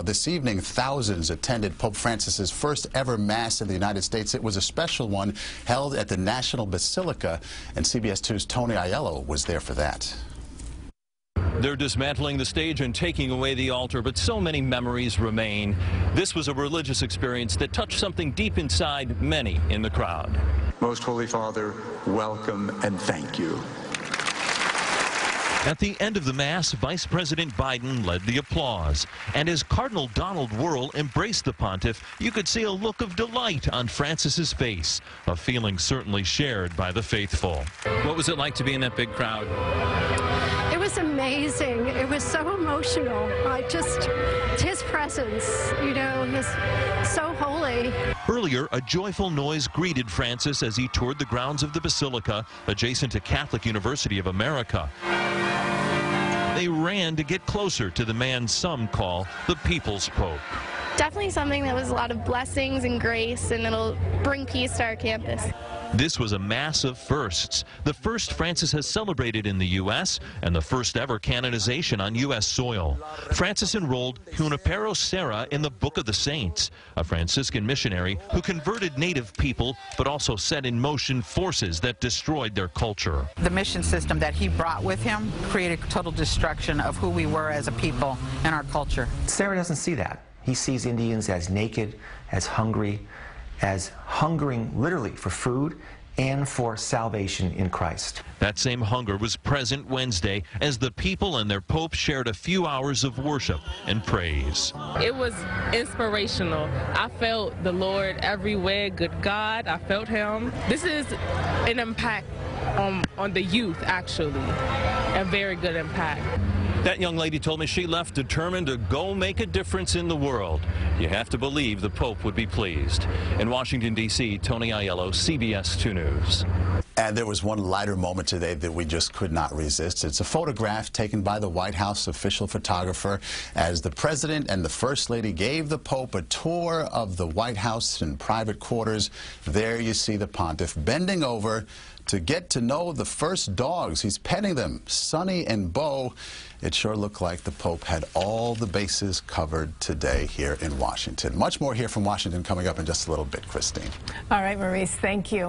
This evening, thousands attended Pope Francis's first ever Mass in the United States. It was a special one held at the National Basilica, and CBS 2's Tony Aiello was there for that. They're dismantling the stage and taking away the altar, but so many memories remain. This was a religious experience that touched something deep inside many in the crowd. Most Holy Father, welcome and thank you. At the end of the Mass, Vice President Biden led the applause. And as Cardinal Donald Wuerl embraced the pontiff, you could see a look of delight on Francis's face, a feeling certainly shared by the faithful. What was it like to be in that big crowd? It was amazing. It was so emotional. His presence, you know, is so holy. Earlier, a joyful noise greeted Francis as he toured the grounds of the Basilica, adjacent to Catholic University of America. They ran to get closer to the man some call the People's Pope. Definitely something that was a lot of blessings and grace, and it'll bring peace to our campus. This was a mass of firsts. The first Francis has celebrated in the U.S. and the first ever canonization on U.S. soil. Francis enrolled Junipero Serra in the Book of the Saints, a Franciscan missionary who converted native people but also set in motion forces that destroyed their culture. The mission system that he brought with him created total destruction of who we were as a people and our culture. Serra doesn't see that. He sees Indians as naked, as hungry, as hungering literally for food and for salvation in Christ. That same hunger was present Wednesday as the people and their Pope shared a few hours of worship and praise. It was inspirational. I felt the Lord everywhere, good God. I felt him. This is an impact on the youth, actually, a very good impact. That young lady told me she left determined to go make a difference in the world. You have to believe the Pope would be pleased. In Washington, D.C., Tony Aiello, CBS 2 News. And there was one lighter moment today that we just could not resist. It's a photograph taken by the White House official photographer as the President and the First Lady gave the Pope a tour of the White House and private quarters. There you see the Pontiff bending over to get to know the first dogs. He's petting them, Sonny and Bo. It sure looked like the Pope had all the bases covered today here in Washington. Much more here from Washington coming up in just a little bit, Christine. All right, Maurice, thank you.